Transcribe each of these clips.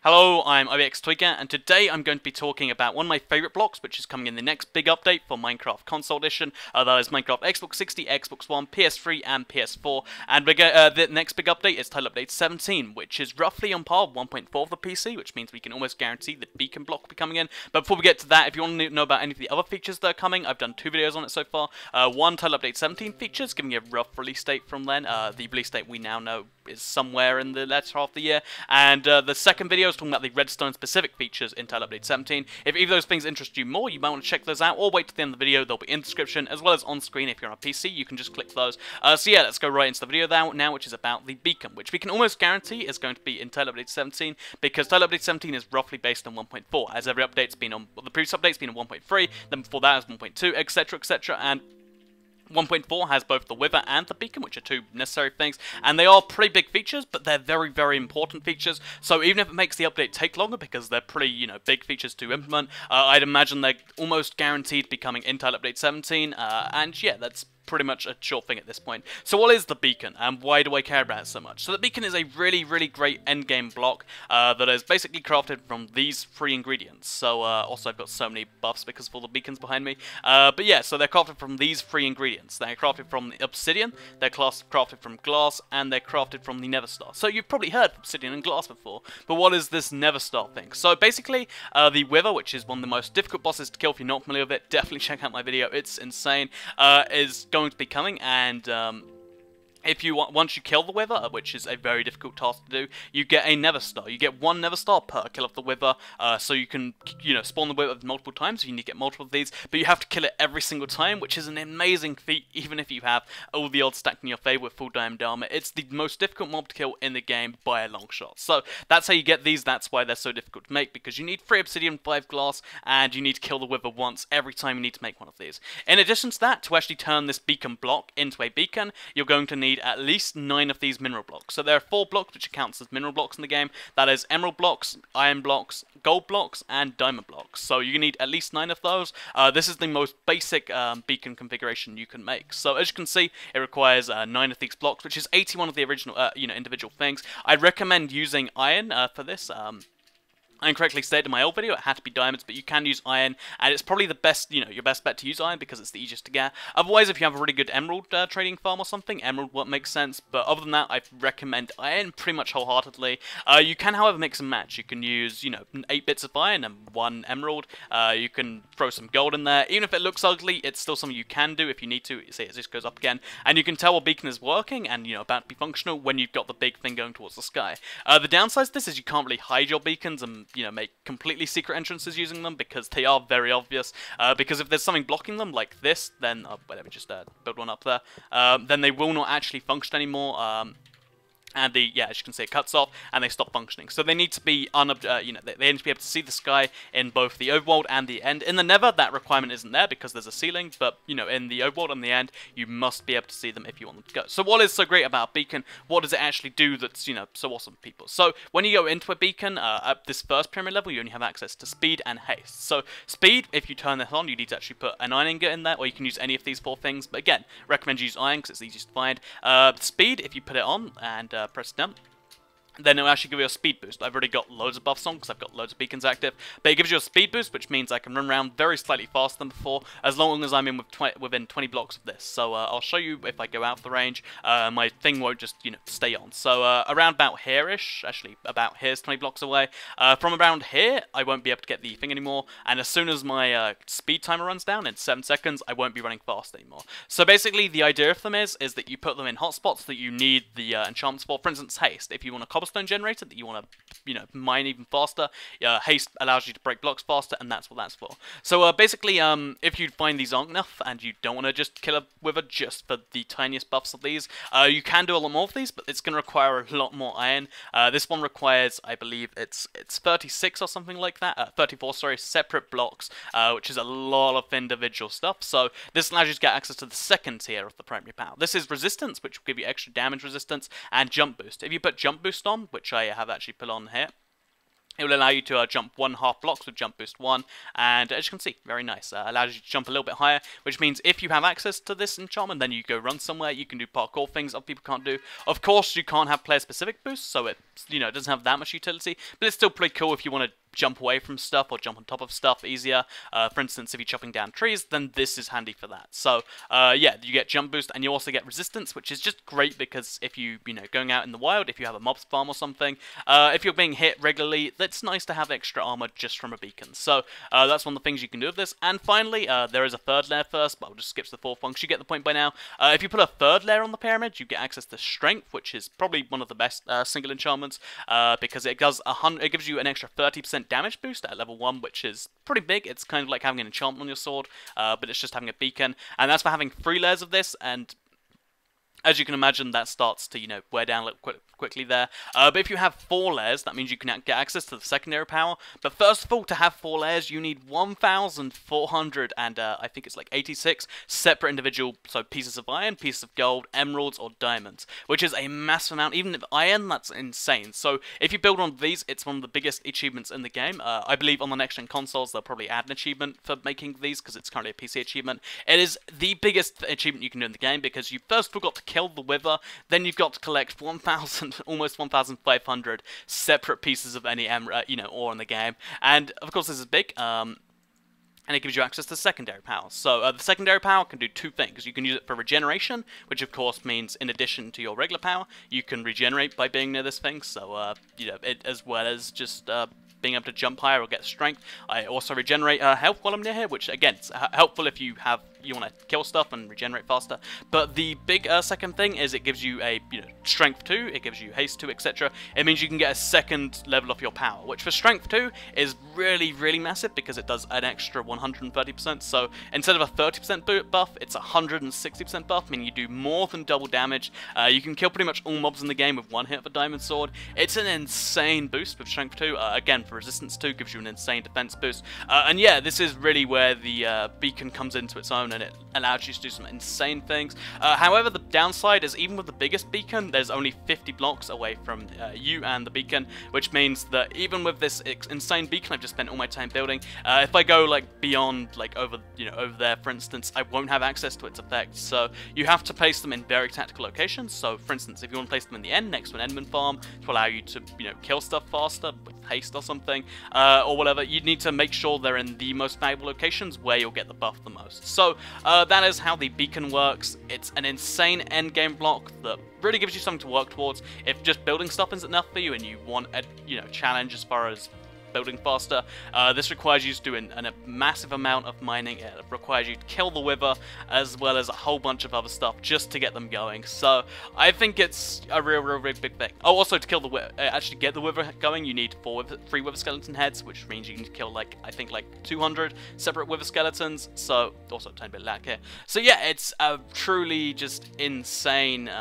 Hello, I'm IBXTwigger, and today I'm going to be talking about one of my favourite blocks, which is coming in the next big update for Minecraft Console Edition. That is Minecraft Xbox 60, Xbox One, PS3, and PS4. And the next big update is Title Update 17, which is roughly on par with 1.4 for the PC, which means we can almost guarantee the beacon block will be coming in. But before we get to that, if you want to know about any of the other features that are coming, I've done 2 videos on it so far. One, Title Update 17 features, giving you a rough release date from then. The release date we now know is somewhere in the latter half of the year. And the second video is talking about the Redstone specific features in Title Update 17. If either of those things interest you more, you might want to check those out, or wait to the end of the video. They'll be in the description, as well as on screen if you're on a PC. You can just click those. So yeah, let's go right into the video now, which is about the beacon, which we can almost guarantee is going to be in Title Update 17, because Title Update 17 is roughly based on 1.4, as every update's been on, well, the previous update's been on 1.3, then before that was 1.2, etc, etc, and 1.4 has both the Wither and the Beacon, which are 2 necessary things, and they are pretty big features, but they're very, very important features, so even if it makes the update take longer, because they're pretty, big features to implement, I'd imagine they're almost guaranteed to be coming in Title Update 17, and yeah, that's pretty much a sure thing at this point. So what is the beacon, and why do I care about it so much? So the beacon is a really, really great endgame block that is basically crafted from these 3 ingredients. So also I've got so many buffs because of all the beacons behind me. But yeah, so they're crafted from these 3 ingredients. They're crafted from the obsidian, they're crafted from glass, and they're crafted from the nether star. So you've probably heard of obsidian and glass before, but what is this nether star thing? So basically, the Wither, which is one of the most difficult bosses to kill if you're not familiar with it, definitely check out my video, it's insane, is going to be coming, and if you once you kill the Wither, which is a very difficult task to do, you get a nether star. You get 1 nether star per kill of the Wither, so you can, spawn the Wither multiple times. You need to get multiple of these, but you have to kill it every single time, which is an amazing feat, even if you have all the odds stacked in your favor with full diamond armor. It's the most difficult mob to kill in the game by a long shot. So that's how you get these. That's why they're so difficult to make, because you need 3 obsidian, 5 glass, and you need to kill the Wither once every time you need to make one of these. In addition to that, to actually turn this beacon block into a beacon, you're going to need at least 9 of these mineral blocks. So there are 4 blocks which counts as mineral blocks in the game. That is emerald blocks, iron blocks, gold blocks, and diamond blocks. So you need at least 9 of those. This is the most basic beacon configuration you can make. So as you can see, it requires 9 of these blocks, which is 81 of the original, individual things. I'd recommend using iron for this. I incorrectly stated in my old video it had to be diamonds, but you can use iron, and it's probably the best, your best bet to use iron because it's the easiest to get. Otherwise, if you have a really good emerald trading farm or something, emerald won't make sense, but other than that, I recommend iron pretty much wholeheartedly. You can, however, mix and match. You can use, 8 bits of iron and 1 emerald. You can throw some gold in there. Even if it looks ugly, it's still something you can do if you need to. You see, it just goes up again, and you can tell a beacon is working and, about to be functional when you've got the big thing going towards the sky. The downside to this is you can't really hide your beacons and make completely secret entrances using them, because they are very obvious. Because if there's something blocking them, like this, then let me just build one up there. Then they will not actually function anymore. And as you can see, it cuts off and they stop functioning. So they need to be they need to be able to see the sky in both the overworld and the end. In the Nether, that requirement isn't there because there's a ceiling, but in the overworld and the end, you must be able to see them if you want them to go. So what is so great about a beacon? What does it actually do that's so awesome for people? So when you go into a beacon at this first pyramid level, you only have access to speed and haste. So speed, if you turn this on, you need to actually put an iron ingot in there, or you can use any of these 4 things. But again, recommend you use iron because it's the easiest to find. Speed, if you put it on and press down, then it'll actually give you a speed boost. I've already got loads of buffs on because I've got loads of beacons active, but it gives you a speed boost, which means I can run around very slightly faster than before, as long as I'm within 20 blocks of this. So I'll show you if I go out of the range, my thing won't just, stay on. So around about here-ish, actually about here's 20 blocks away. From around here, I won't be able to get the thing anymore, and as soon as my speed timer runs down in 7 seconds, I won't be running fast anymore. So basically, the idea of them is that you put them in hotspots that you need the enchantments for. For instance, haste. If you want a cobblestone generator that you want to, mine even faster, haste allows you to break blocks faster, and that's what that's for. So basically, if you find these aren't enough and you don't want to just kill a Wither just for the tiniest buffs of these, you can do a lot more of these, but it's going to require a lot more iron. This one requires, I believe, it's 36 or something like that, 34, sorry, separate blocks, which is a lot of individual stuff. So this allows you to get access to the second tier of the primary power. This is resistance, which will give you extra damage resistance, and jump boost. If you put jump boost on, which I have actually put on here, It will allow you to jump 1/2 blocks with jump boost 1, and as you can see, very nice. Allows you to jump a little bit higher, which means if you have access to this enchantment, then you go run somewhere, you can do parkour things other people can't do. Of course, you can't have player-specific boosts, so it it doesn't have that much utility, but it's still pretty cool if you want to jump away from stuff or jump on top of stuff easier. For instance, if you're chopping down trees, then this is handy for that. So yeah, you get jump boost and you also get resistance, which is just great because if you going out in the wild, if you have a mobs farm or something, if you're being hit regularly, it's nice to have extra armor just from a beacon. So that's one of the things you can do with this. And finally, there is a third layer first, but I'll just skip to the fourth one because you get the point by now. If you put a third layer on the pyramid, you get access to strength, which is probably one of the best single enchantments because it gives you an extra 30% damage boost at level 1, which is pretty big. It's kind of like having an enchantment on your sword, but it's just having a beacon, and that's for having 3 layers of this, and as you can imagine, that starts to, wear down a little quickly there. But if you have 4 layers, that means you can get access to the secondary power. But first of all, to have 4 layers, you need 1,400 and I think it's like 86 separate individual pieces of iron, pieces of gold, emeralds, or diamonds, which is a massive amount. Even if iron, that's insane. So if you build one of these, it's one of the biggest achievements in the game. I believe on the next-gen consoles, they'll probably add an achievement for making these because it's currently a PC achievement. It is the biggest achievement you can do in the game because you first got to kill the wither, then you've got to collect 1,000, almost 1,500 separate pieces of any ore in the game, and of course this is big. And it gives you access to secondary power. So the secondary power can do 2 things. You can use it for regeneration, which of course means in addition to your regular power, you can regenerate by being near this thing. So as well as just being able to jump higher or get strength. I also regenerate health while I'm near here, which again is helpful if you want to kill stuff and regenerate faster. But the big second thing is it gives you a strength 2, it gives you haste 2, etc. It means you can get a second level of your power, which for strength 2 is really, really massive because it does an extra 130%. So instead of a 30% buff, it's a 160% buff, meaning you do more than double damage. You can kill pretty much all mobs in the game with 1 hit of a diamond sword. It's an insane boost with strength 2. Again, for resistance 2 gives you an insane defense boost. And yeah, this is really where the beacon comes into its own, and it allows you to do some insane things. However, the downside is even with the biggest beacon, there's only 50 blocks away from you and the beacon, which means that even with this insane beacon I've just spent all my time building, if I go like beyond, like over there, for instance, I won't have access to its effects. So you have to place them in very tactical locations. So for instance, if you want to place them in the end next to an Enderman farm to allow you to kill stuff faster with haste or something, or whatever, you need to make sure they're in the most valuable locations where you'll get the buff the most. So that is how the beacon works. It's an insane end game block that really gives you something to work towards. If just building stuff isn't enough for you and you want a challenge as far as building faster, this requires you to do a massive amount of mining. It requires you to kill the wither as well as a whole bunch of other stuff just to get them going. So I think it's a real big thing. Oh, also to kill the wither, actually get the wither going, you need 3 wither skeleton heads, which means you need to kill I think 200 separate wither skeletons. So also a tiny bit of lag here. So yeah, it's a truly just insane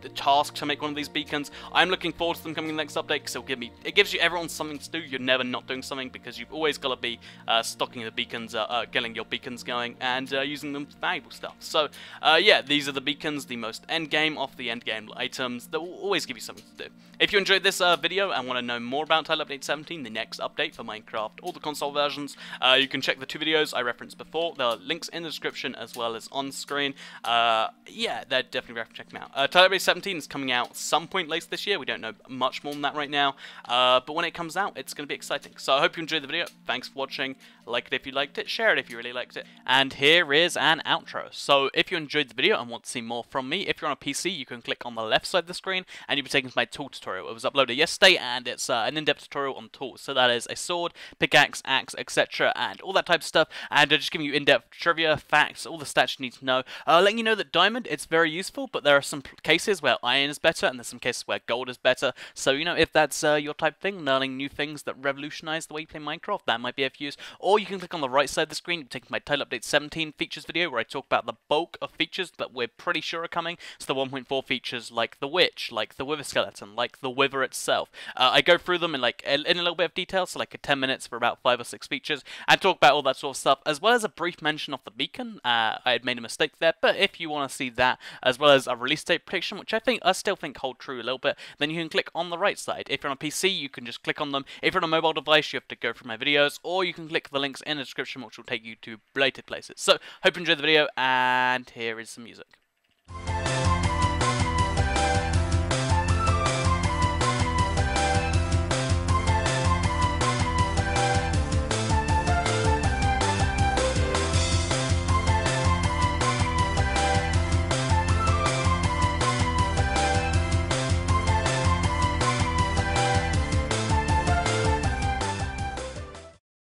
the task to make one of these beacons. I'm looking forward to them coming in the next update because it gives you everyone something to do. You're never not doing something because you've always got to be stocking the beacons, getting your beacons going, and using them for valuable stuff. So yeah, these are the beacons, the most end game of the end game items that will always give you something to do. If you enjoyed this video and want to know more about Title Update 17, the next update for Minecraft, all the console versions, you can check the 2 videos I referenced before. There are links in the description as well as on screen. Yeah, they're definitely worth checking out. Title Update 17 is coming out some point later this year. We don't know much more than that right now, but when it comes out, it's going to be exciting. So I hope you enjoyed the video. Thanks for watching. Like it if you liked it, share it if you really liked it, and here is an outro. So if you enjoyed the video and want to see more from me, if you're on a PC, you can click on the left side of the screen and you'll be taken to my tool tutorial. It was uploaded yesterday and it's an in-depth tutorial on tools. So that is a sword, pickaxe, axe, etc. and all that type of stuff, and just giving you in-depth trivia, facts, all the stats you need to know. Letting you know that diamond, it's very useful, but there are some cases where iron is better and there's some cases where gold is better. So if that's your type of thing, learning new things that revolutionize the way you play Minecraft, that might be of use. Or you can click on the right side of the screen, taking my Title Update 17 features video where I talk about the bulk of features that we're pretty sure are coming. So the 1.4 features like the witch, like the wither skeleton, like the wither itself. I go through them in in a little bit of detail, so 10 minutes for about 5 or 6 features, and talk about all that sort of stuff, as well as a brief mention of the beacon. I had made a mistake there, but if you want to see that, as well as a release date prediction, which which I still think hold true a little bit. Then you can click on the right side. If you're on a PC, you can just click on them. If you're on a mobile device, you have to go through my videos, or you can click the links in the description, which will take you to related places. So, hope you enjoyed the video, and here is some music.